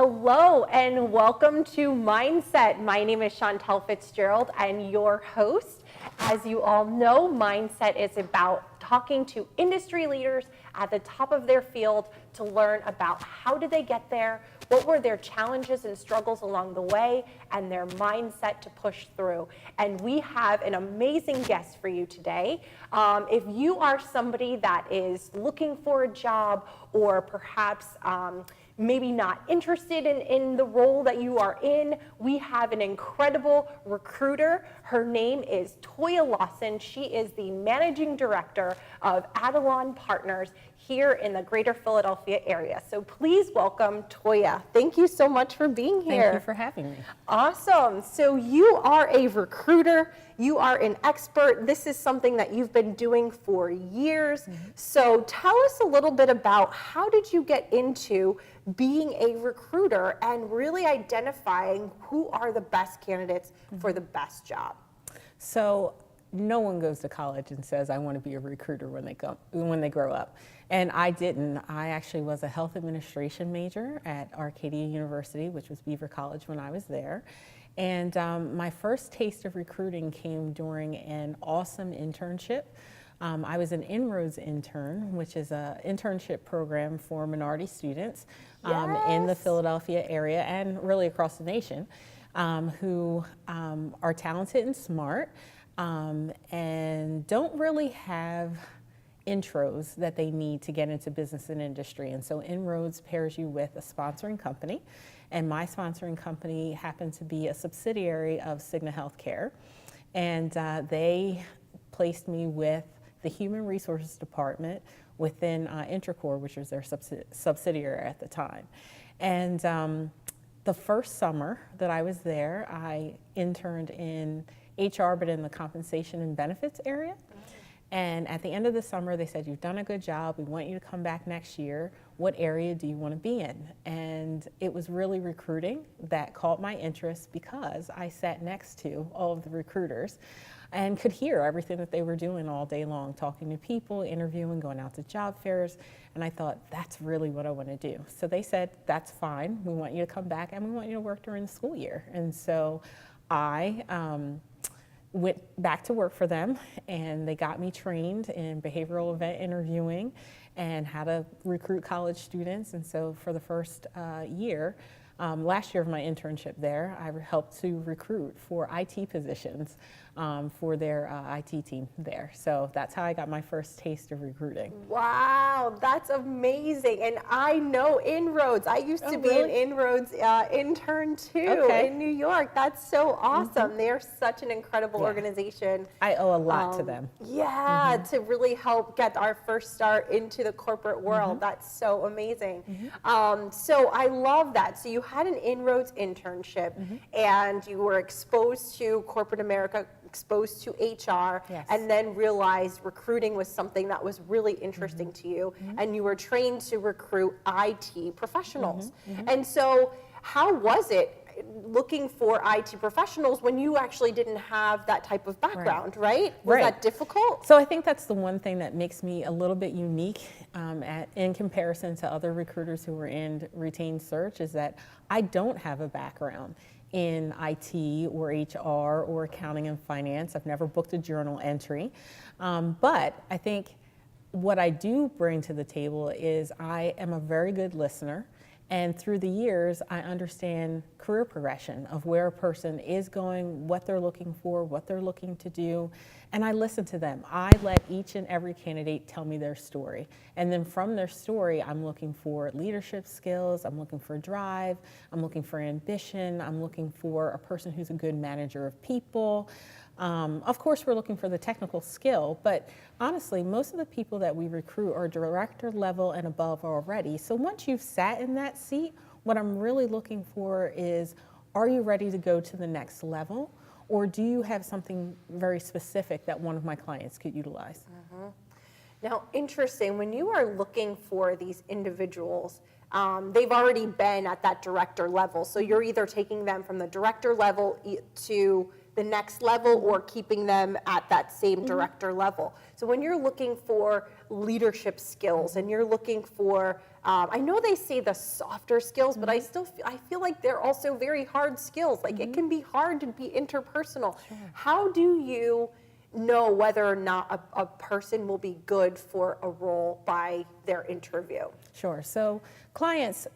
Hello and welcome to Mindset. My name is Chantel Fitzgerald and your host. As you all know, Mindset is about talking to industry leaders at the top of their field to learn about how did they get there, what were their challenges and struggles along the way, and their mindset to push through. And we have an amazing guest for you today. If you are somebody that is looking for a job or perhaps maybe not interested in the role that you are in, we have an incredible recruiter. Her name is Toya Lawson. She is the managing director of ATTOLON Partners here in the greater Philadelphia area. So please welcome Toya. Thank you so much for being here. Thank you for having me. Awesome. So you are a recruiter. You are an expert. This is something that you've been doing for years. So tell us a little bit about how did you get into being a recruiter and really identifying who are the best candidates for the best job? So no one goes to college and says, I want to be a recruiter when they grow up. And I didn't. I actually was a health administration major at Arcadia University, which was Beaver College when I was there. And my first taste of recruiting came during an awesome internship. I was an INROADS intern, which is an internship program for minority students in the Philadelphia area and really across the nation who are talented and smart and don't really have intros that they need to get into business and industry. And so INROADS pairs you with a sponsoring company. And my sponsoring company happened to be a subsidiary of Cigna Healthcare. And they placed me with the Human Resources Department within Intracor, which was their subsidiary at the time. And the first summer that I was there, I interned in HR, but in the compensation and benefits area. And at the end of the summer, they said, you've done a good job. We want you to come back next year. What area do you want to be in? And it was really recruiting that caught my interest because I sat next to all of the recruiters and could hear everything that they were doing all day long, talking to people, interviewing, going out to job fairs. And I thought, that's really what I want to do. So they said, that's fine. We want you to come back and we want you to work during the school year. And so I went back to work for them, and they got me trained in behavioral event interviewing and how to recruit college students. And so for the first year, last year of my internship there, I helped to recruit for IT positions for their IT team there. So that's how I got my first taste of recruiting. Wow, that's amazing. And I know INROADS. I used to be an INROADS intern too in New York. That's so awesome. They're such an incredible organization. I owe a lot to them. Yeah, to really help get our first start into the corporate world. That's so amazing. So I love that. So you had an INROADS internship and you were exposed to corporate America, exposed to HR, and then realized recruiting was something that was really interesting to you, and you were trained to recruit IT professionals. And so how was it looking for IT professionals when you actually didn't have that type of background, right? Was that difficult? So I think that's the one thing that makes me a little bit unique in comparison to other recruiters who were in retained search, is that I don't have a background in IT or HR or accounting and finance. I've never booked a journal entry. But I think what I do bring to the table is I am a very good listener. And through the years, I understand career progression of where a person is going, what they're looking for, what they're looking to do, and I listen to them. I let each and every candidate tell me their story. And then from their story, I'm looking for leadership skills, I'm looking for drive, I'm looking for ambition, I'm looking for a person who's a good manager of people. Of course, we're looking for the technical skill, but honestly, most of the people that we recruit are director level and above already. So once you've sat in that seat, what I'm really looking for is, are you ready to go to the next level? Or do you have something very specific that one of my clients could utilize? Now, interesting, when you are looking for these individuals, they've already been at that director level. So you're either taking them from the director level to the next level or keeping them at that same director level. So when you're looking for leadership skills and you're looking for I know they say the softer skills, but I feel like they're also very hard skills. Like it can be hard to be interpersonal. How do you know whether or not a person will be good for a role by their interview? Sure. So clients,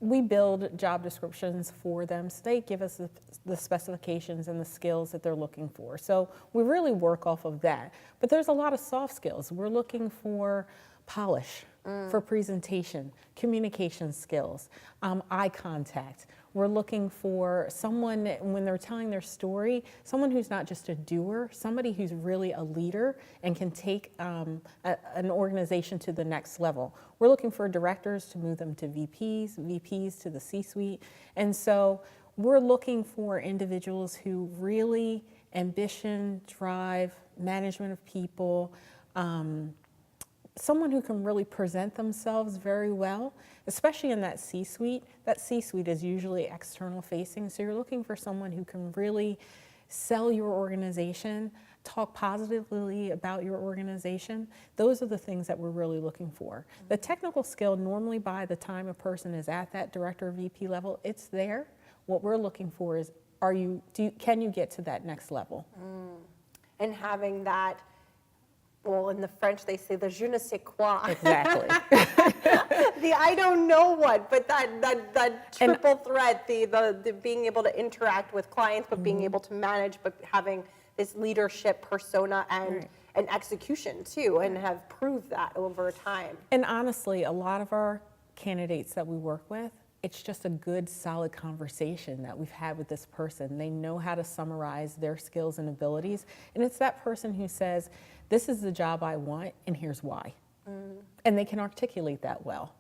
we build job descriptions for them. So they give us the specifications and the skills that they're looking for. So we really work off of that. But there's a lot of soft skills. We're looking for polish, for presentation, communication skills, eye contact. We're looking for someone, when they're telling their story, someone who's not just a doer, somebody who's really a leader and can take an organization to the next level. We're looking for directors to move them to VPs, VPs to the C-suite. And so we're looking for individuals who really ambition, drive, management of people, someone who can really present themselves very well, especially in that C-suite. That C-suite is usually external facing, so you're looking for someone who can really sell your organization, talk positively about your organization. Those are the things that we're really looking for. The technical skill, normally by the time a person is at that director or VP level, it's there. What we're looking for is, can you get to that next level? And having that, well, in the French, they say the je ne sais quoi. Exactly. The I don't know what, but that triple threat, the being able to interact with clients, but being able to manage, but having this leadership persona and execution too, and have proved that over time. And honestly, a lot of our candidates that we work with, it's just a good, solid conversation that we've had with this person. They know how to summarize their skills and abilities. And it's that person who says, this is the job I want, and here's why. And they can articulate that well.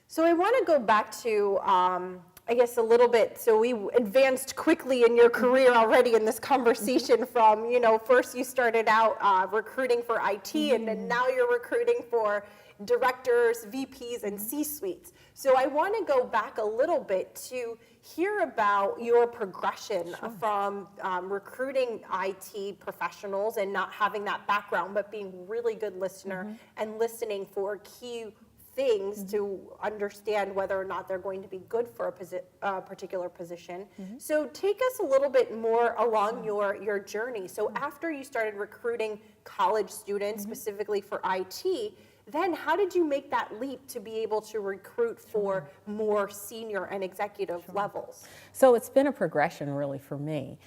So I want to go back to, I guess, a little bit. So we advanced quickly in your career already in this conversation from, first you started out recruiting for IT, and then now you're recruiting for directors, VPs, and C-suites. So I want to go back a little bit to hear about your progression from recruiting IT professionals and not having that background, but being a really good listener and listening for key things to understand whether or not they're going to be good for a particular position. So take us a little bit more along your journey. So after you started recruiting college students specifically for IT, then how did you make that leap to be able to recruit for more senior and executive levels? So it's been a progression really for me.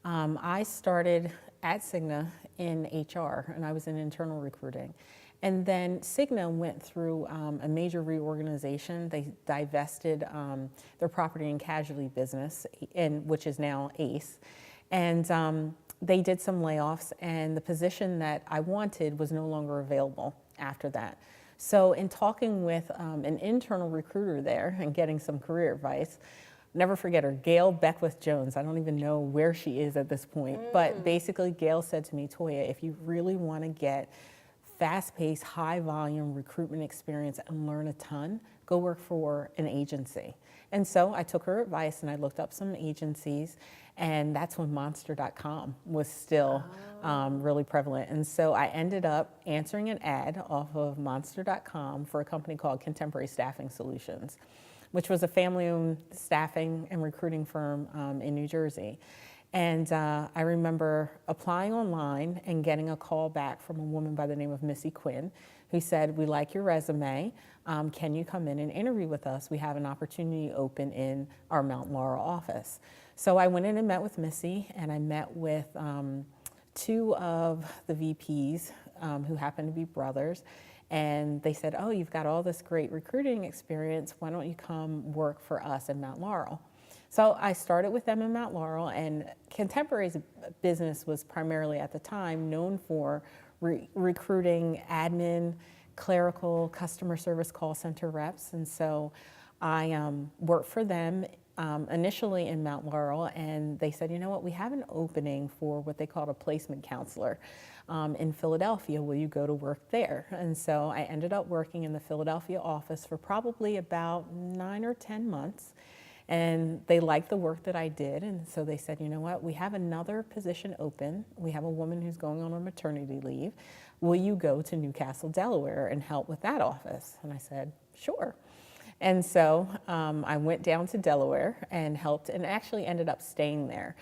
I started at Cigna in HR, and I was in internal recruiting. And then Cigna went through a major reorganization. They divested their property and casualty business, which is now ACE. And they did some layoffs, and the position that I wanted was no longer available after that. So in talking with an internal recruiter there and getting some career advice, never forget her, Gail Beckwith-Jones. I don't even know where she is at this point, but basically Gail said to me, Toya, if you really want to get fast-paced, high-volume recruitment experience and learn a ton, go work for an agency. And so I took her advice and I looked up some agencies, and that's when Monster.com was still really prevalent. And so I ended up answering an ad off of Monster.com for a company called Contemporary Staffing Solutions, which was a family-owned staffing and recruiting firm in New Jersey. And I remember applying online and getting a call back from a woman by the name of Missy Quinn, who said, we like your resume. Can you come in and interview with us? We have an opportunity open in our Mount Laurel office. So I went in and met with Missy, and I met with two of the VPs who happened to be brothers. And they said, oh, you've got all this great recruiting experience. Why don't you come work for us in Mount Laurel? So I started with them in Mount Laurel, and Contemporary's business was primarily at the time known for recruiting admin, clerical, customer service call center reps. And so I worked for them initially in Mount Laurel, and they said, you know what, we have an opening for what they called a placement counselor in Philadelphia. Will you go to work there? And so I ended up working in the Philadelphia office for probably about 9 or 10 months. And they liked the work that I did, and so they said, you know what, we have another position open. We have a woman who's going on a maternity leave. will you go to Newcastle, Delaware and help with that office? And I said, sure. And so I went down to Delaware and helped, and actually ended up staying there.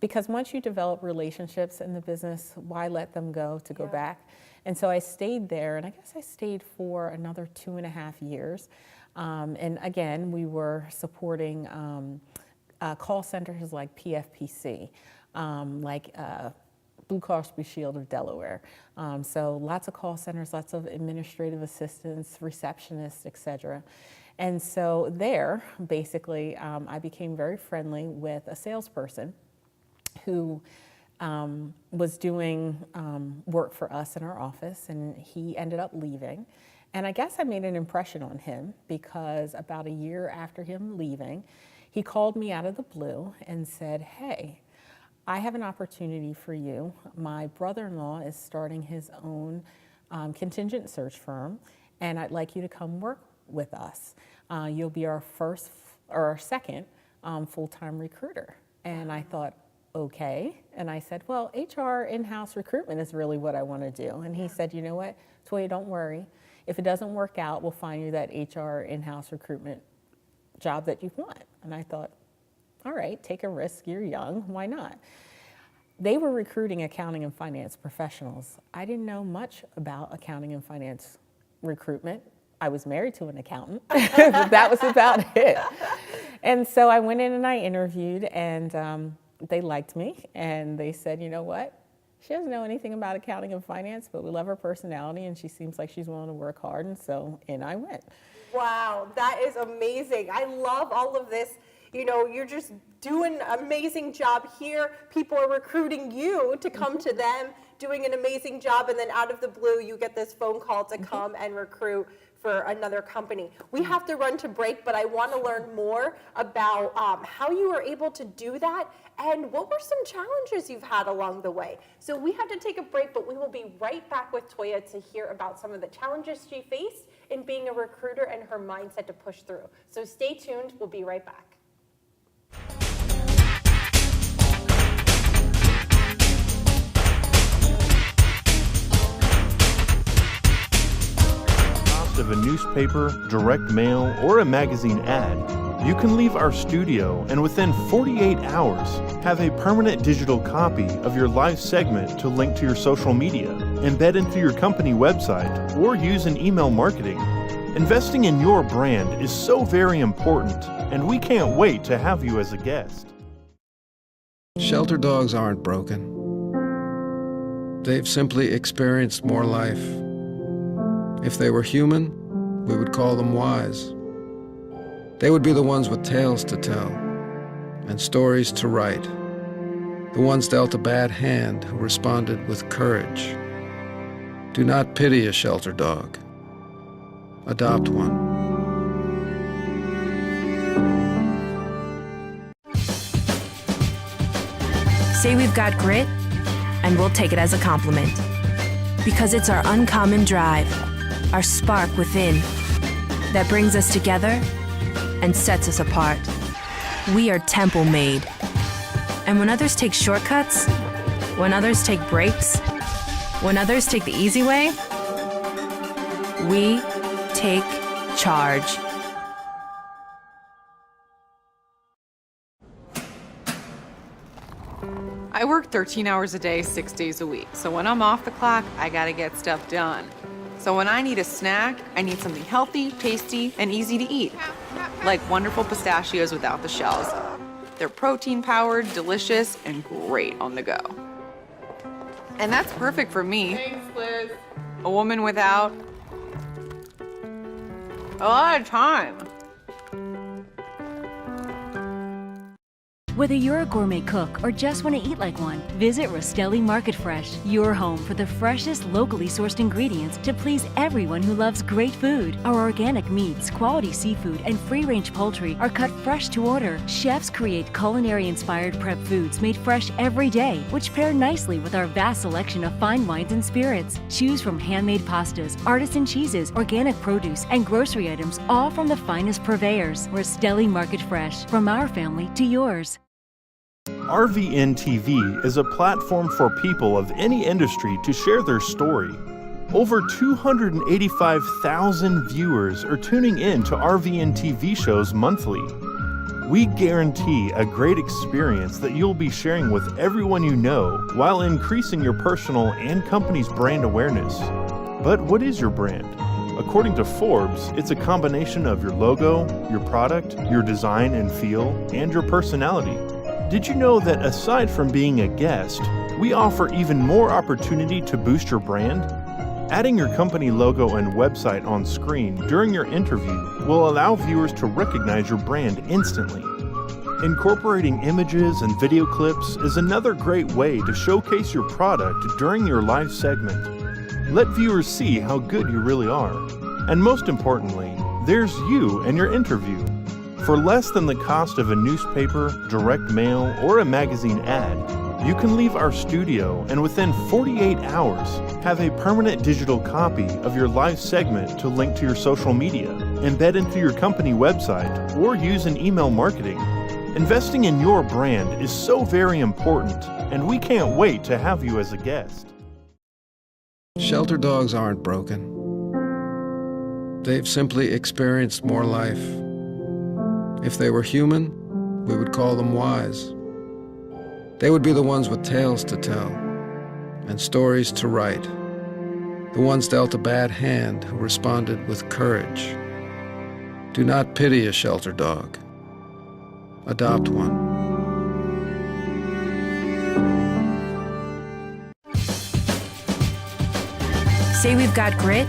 Because once you develop relationships in the business, why let them go to go back? And so I stayed there, and I guess I stayed for another 2.5 years. And again, we were supporting call centers like PFPC, like Blue Cross Blue Shield of Delaware. So lots of call centers, lots of administrative assistants, receptionists, et cetera. And so there, basically, I became very friendly with a salesperson who was doing work for us in our office, and he ended up leaving. And I guess I made an impression on him, because about a year after him leaving, he called me out of the blue and said, hey, I have an opportunity for you. My brother-in-law is starting his own contingent search firm, and I'd like you to come work with us. You'll be our first or our second full-time recruiter. And I thought, okay. And I said, well, HR in-house recruitment is really what I want to do. And he said, you know what, Toya, don't worry. If it doesn't work out, we'll find you that HR in-house recruitment job that you want. And I thought, all right, take a risk, you're young, why not? They were recruiting accounting and finance professionals. I didn't know much about accounting and finance recruitment. I was married to an accountant, but that was about it. And so I went in and I interviewed, and they liked me, and they said, you know what? She doesn't know anything about accounting and finance, but we love her personality, and she seems like she's willing to work hard, and so in I went. Wow, that is amazing. I love all of this. You know, you're just doing an amazing job here. People are recruiting you to come to them, doing an amazing job, and then out of the blue, you get this phone call to come and recruit for another company. We have to run to break, but I want to learn more about how you were able to do that, and what were some challenges you've had along the way. So we have to take a break, but we will be right back with Toya to hear about some of the challenges she faced in being a recruiter and her mindset to push through. So stay tuned, we'll be right back. Of a newspaper, direct mail, or a magazine ad, you can leave our studio and within 48 hours have a permanent digital copy of your live segment to link to your social media, embed into your company website, or use in email marketing. Investing in your brand is so very important, and we can't wait to have you as a guest. Shelter dogs aren't broken. They've simply experienced more life. If they were human, we would call them wise. They would be the ones with tales to tell and stories to write, the ones dealt a bad hand who responded with courage. Do not pity a shelter dog. Adopt one. Say we've got grit, and we'll take it as a compliment. Because it's our uncommon drive, our spark within, that brings us together and sets us apart. We are temple made. And when others take shortcuts, when others take breaks, when others take the easy way, we take charge. I work 13 hours a day, 6 days a week. So when I'm off the clock, I gotta get stuff done. So when I need a snack, I need something healthy, tasty, and easy to eat. Like wonderful pistachios without the shells. They're protein-powered, delicious, and great on the go. And that's perfect for me. Thanks, Liz. A woman without a lot of time. Whether you're a gourmet cook or just want to eat like one, visit Rostelli Market Fresh, your home for the freshest, locally sourced ingredients to please everyone who loves great food. Our organic meats, quality seafood, and free-range poultry are cut fresh to order. Chefs create culinary-inspired prep foods made fresh every day, which pair nicely with our vast selection of fine wines and spirits. Choose from handmade pastas, artisan cheeses, organic produce, and grocery items, all from the finest purveyors. Rostelli Market Fresh, from our family to yours. RVN TV is a platform for people of any industry to share their story. Over 285,000 viewers are tuning in to RVN TV shows monthly. We guarantee a great experience that you'll be sharing with everyone you know while increasing your personal and company's brand awareness. But what is your brand? According to Forbes, it's a combination of your logo, your product, your design and feel, and your personality. Did you know that aside from being a guest, we offer even more opportunity to boost your brand? Adding your company logo and website on screen during your interview will allow viewers to recognize your brand instantly. Incorporating images and video clips is another great way to showcase your product during your live segment. Let viewers see how good you really are. And most importantly, there's you and your interview. For less than the cost of a newspaper, direct mail, or a magazine ad, you can leave our studio and within 48 hours have a permanent digital copy of your live segment to link to your social media, embed into your company website, or use in email marketing. Investing in your brand is so very important, and we can't wait to have you as a guest. Shelter dogs aren't broken. They've simply experienced more life. If they were human, we would call them wise. They would be the ones with tales to tell and stories to write, the ones dealt a bad hand who responded with courage. Do not pity a shelter dog. Adopt one. Say we've got grit,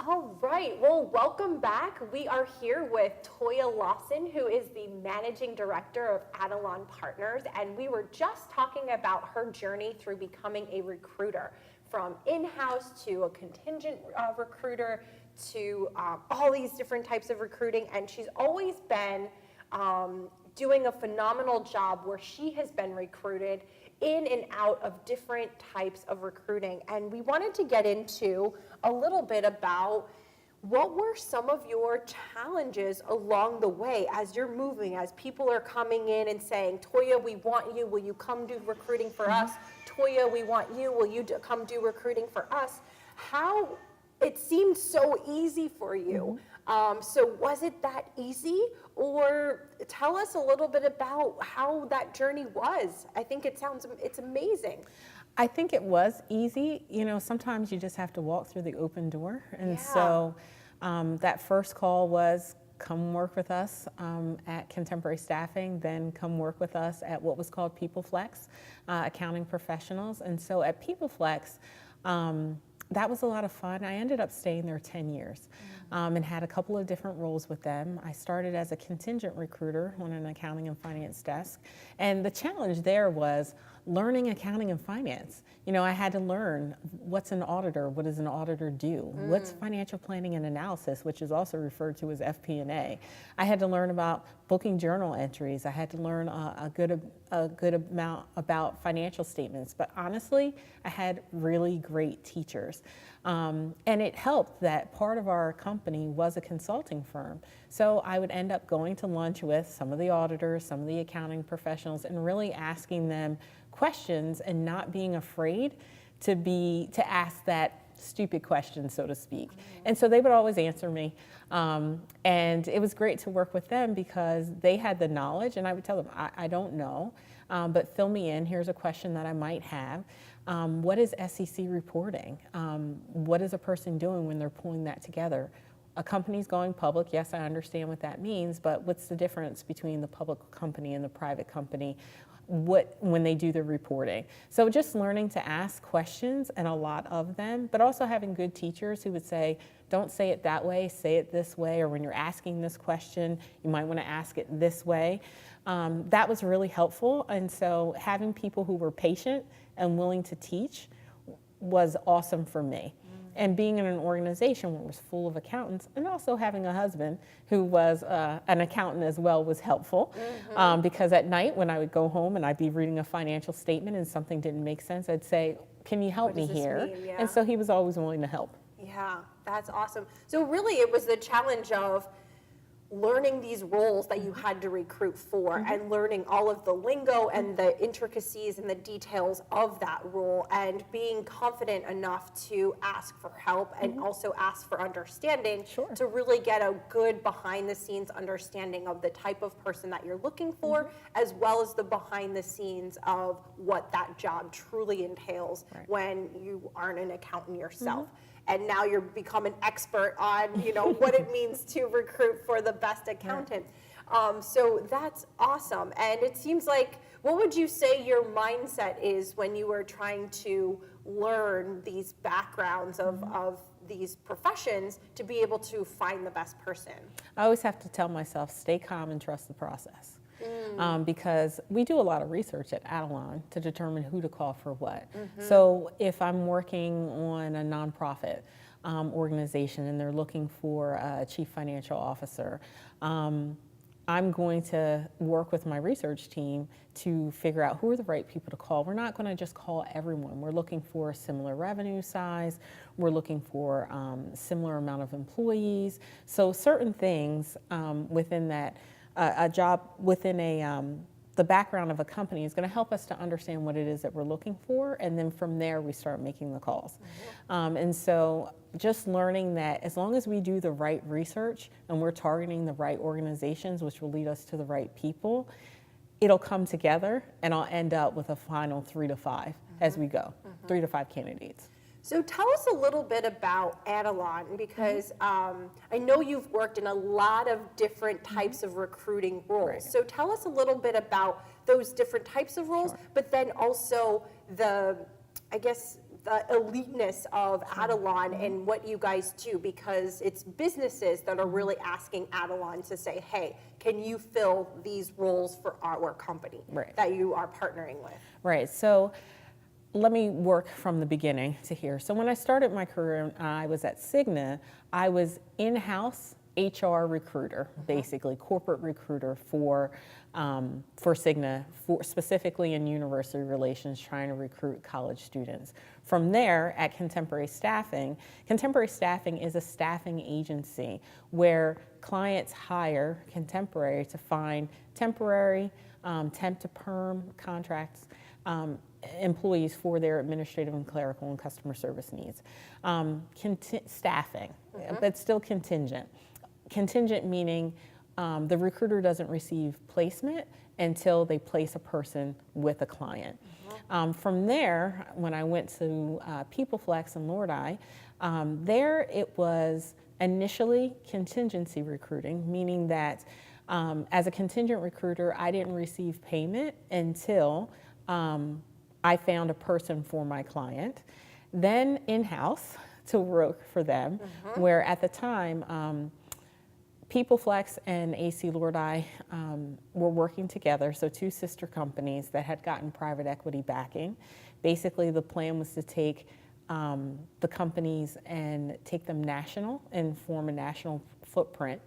All right, well, welcome back. We are here with Toya Lawson, who is the Managing Director of ATTOLON Partners, and we were just talking about her journey through becoming a recruiter, from in-house to a contingent recruiter to all these different types of recruiting, and she's always been doing a phenomenal job where she has been recruited in and out of different types of recruiting. And we wanted to get into a little bit about what were some of your challenges along the way as you're moving, as people are coming in and saying, Toya, we want you, will you come do recruiting for us? Toya, we want you, will you come do recruiting for us? How it seemed so easy for you. So was it that easy? Or tell us a little bit about how that journey was. I think it's amazing. I think it was easy. You know, sometimes you just have to walk through the open door. And so that first call was, come work with us at Contemporary Staffing, then come work with us at what was called PeopleFlex, Accounting Professionals. And so at PeopleFlex, that was a lot of fun. I ended up staying there 10 years and had a couple of different roles with them. I started as a contingent recruiter on an accounting and finance desk. And the challenge there was learning accounting and finance. You know, I had to learn what's an auditor, what does an auditor do, what's financial planning and analysis, which is also referred to as FP&A. I had to learn about booking journal entries. I had to learn a good amount about financial statements. But honestly, I had really great teachers. And it helped that part of our company was a consulting firm. So I would end up going to lunch with some of the auditors, some of the accounting professionals, and really asking them questions and not being afraid to ask that stupid question, so to speak. And so they would always answer me. And it was great to work with them because they had the knowledge, and I would tell them, I don't know, but fill me in. Here's a question that I might have. What is SEC reporting? What is a person doing when they're pulling that together? a company's going public. Yes, I understand what that means, but what's the difference between the public company and the private company when they do the reporting? So just learning to ask questions, and a lot of them, but also having good teachers who would say, don't say it that way, say it this way, or when you're asking this question, you might want to ask it this way. That was really helpful, and so having people who were patient and willing to teach was awesome for me. And being in an organization where it was full of accountants, and also having a husband who was an accountant as well was helpful. Because at night when I would go home and I'd be reading a financial statement and something didn't make sense, I'd say, can you help me here? Mean? Yeah. And so he was always willing to help. Yeah, that's awesome. So really it was the challenge of learning these roles that you had to recruit for and learning all of the lingo and the intricacies and the details of that role and being confident enough to ask for help and also ask for understanding to really get a good behind the scenes understanding of the type of person that you're looking for, as well as the behind the scenes of what that job truly entails when you aren't an accountant yourself. And now you're become an expert on, you know, what it means to recruit for the best accountant. So that's awesome. And it seems like, what would you say your mindset is when you were trying to learn these backgrounds of these professions to be able to find the best person? I always have to tell myself, stay calm and trust the process. Because we do a lot of research at ATTOLON to determine who to call for what. So if I'm working on a nonprofit organization and they're looking for a chief financial officer, I'm going to work with my research team to figure out who are the right people to call. We're not going to just call everyone. We're looking for a similar revenue size. We're looking for similar amount of employees. So certain things within that a job within the background of a company is going to help us to understand what it is that we're looking for, and then from there we start making the calls. And so just learning that as long as we do the right research and we're targeting the right organizations, which will lead us to the right people, it'll come together and I'll end up with a final 3 to 5 as we go, 3 to 5 candidates. So tell us a little bit about ATTOLON, because I know you've worked in a lot of different types of recruiting roles. So tell us a little bit about those different types of roles, but then also the, I guess, the eliteness of ATTOLON and what you guys do, because it's businesses that are really asking ATTOLON to say, hey, can you fill these roles for our company that you are partnering with? Right. So let me work from the beginning to here. So when I started my career, I was at Cigna. I was in-house HR recruiter, basically corporate recruiter for Cigna, specifically in university relations, trying to recruit college students. From there, at Contemporary Staffing is a staffing agency where clients hire Contemporary to find temporary, temp to perm contracts, employees for their administrative and clerical and customer service needs. Staffing, but still contingent. Contingent meaning the recruiter doesn't receive placement until they place a person with a client. From there, when I went to PeopleFlex and Lordi, there it was initially contingency recruiting, meaning that as a contingent recruiter, I didn't receive payment until I found a person for my client, then in-house to work for them, where at the time, PeopleFlex and AC Lordi were working together, so 2 sister companies that had gotten private equity backing. Basically, the plan was to take the companies and take them national and form a national footprint.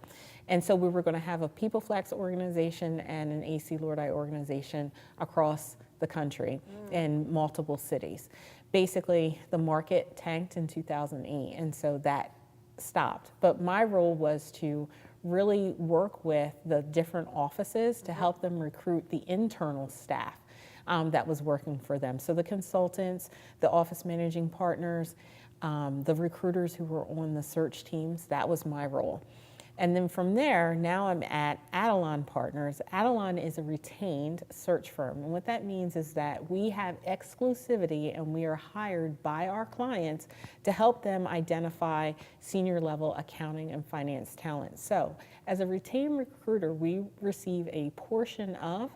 And so we were going to have a PeopleFlex organization and an AC Lordi organization across the country in multiple cities. Basically, the market tanked in 2008, and so that stopped. But my role was to really work with the different offices to help them recruit the internal staff that was working for them. So the consultants, the office managing partners, the recruiters who were on the search teams, that was my role. And then from there, now I'm at ATTOLON Partners. ATTOLON is a retained search firm. And what that means is that we have exclusivity and we are hired by our clients to help them identify senior level accounting and finance talent. So as a retained recruiter, we receive a portion of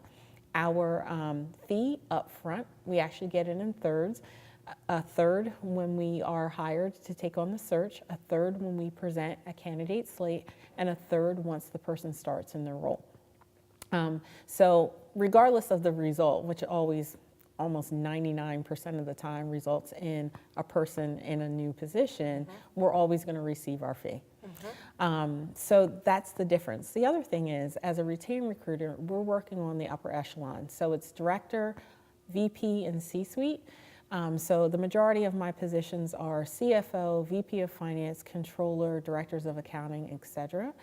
our fee up front. We actually get it in thirds. A third when we are hired to take on the search, a third when we present a candidate slate, and a third once the person starts in their role. So regardless of the result, which always almost 99% of the time results in a person in a new position, we're always going to receive our fee. So that's the difference. The other thing is, as a retained recruiter, we're working on the upper echelon. So it's director, VP, and C-suite. So the majority of my positions are CFO, VP of Finance, Controller, Directors of Accounting, etc.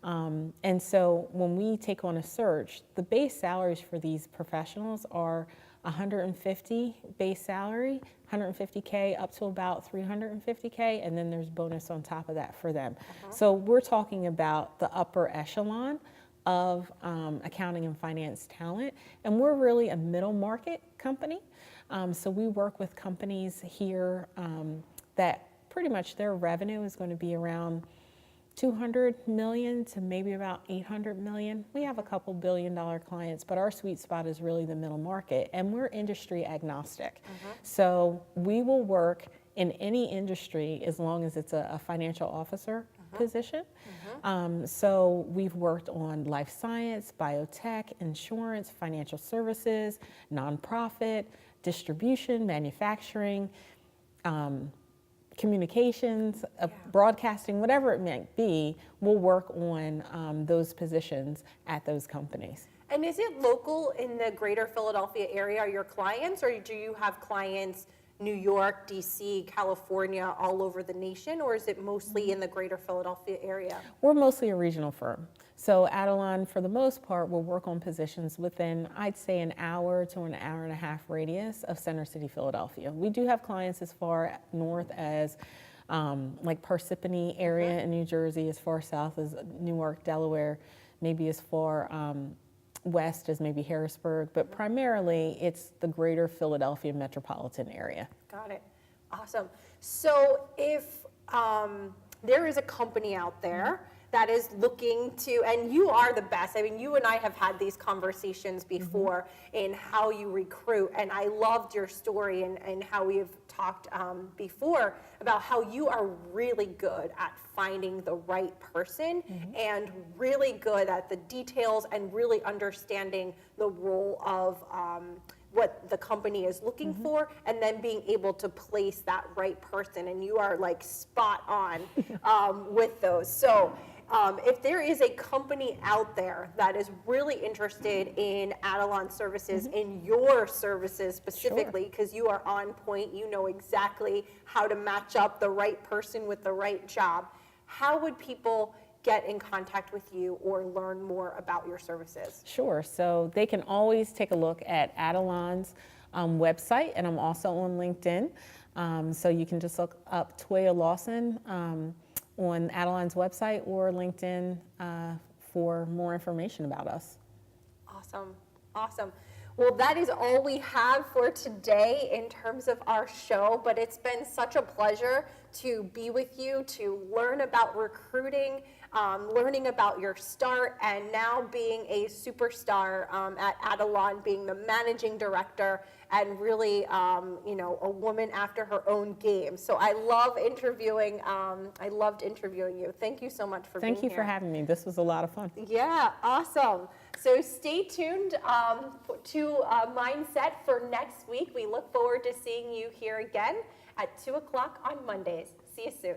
And so when we take on a search, the base salaries for these professionals are 150 base salary, 150K up to about 350K, and then there's bonus on top of that for them. So we're talking about the upper echelon of accounting and finance talent, and we're really a middle market company. So we work with companies here that pretty much their revenue is going to be around 200 million to maybe about 800 million. We have a couple $1 billion clients, but our sweet spot is really the middle market, and we're industry agnostic. So we will work in any industry as long as it's a financial officer position. So we've worked on life science, biotech, insurance, financial services, nonprofit, distribution, manufacturing, communications, broadcasting, whatever it may be, we'll work on those positions at those companies. And is it local in the greater Philadelphia area, are your clients, or do you have clients New York, DC, California, all over the nation, or is it mostly in the greater Philadelphia area? We're mostly a regional firm. So ATTOLON, for the most part, will work on positions within, I'd say, an hour to an hour and a half radius of Center City, Philadelphia. We do have clients as far north as like Parsippany area in New Jersey, as far south as Newark, Delaware, maybe as far west as maybe Harrisburg, but primarily it's the greater Philadelphia metropolitan area. Got it. Awesome. So if there is a company out there that is looking to, and you are the best. I mean, you and I have had these conversations before in how you recruit, and I loved your story and how we have talked before about how you are really good at finding the right person and really good at the details and really understanding the role of what the company is looking for, and then being able to place that right person, and you are like spot on with those. So if there is a company out there that is really interested in ATTOLON services, in your services specifically, because you are on point, you know exactly how to match up the right person with the right job, how would people get in contact with you or learn more about your services? Sure. So they can always take a look at ATTOLON's website, and I'm also on LinkedIn. So you can just look up Toya Lawson on ATTOLON's website or LinkedIn for more information about us. Awesome. Awesome. Well, that is all we have for today in terms of our show, but it's been such a pleasure to be with you, to learn about recruiting, learning about your start, and now being a superstar at ATTOLON, being the managing director, and really, you know, a woman after her own game. So I love interviewing. I loved interviewing you. Thank you so much for being here. Thank you for having me. This was a lot of fun. Yeah, awesome. So stay tuned to Mindset for next week. We look forward to seeing you here again at 2 o'clock on Mondays. See you soon.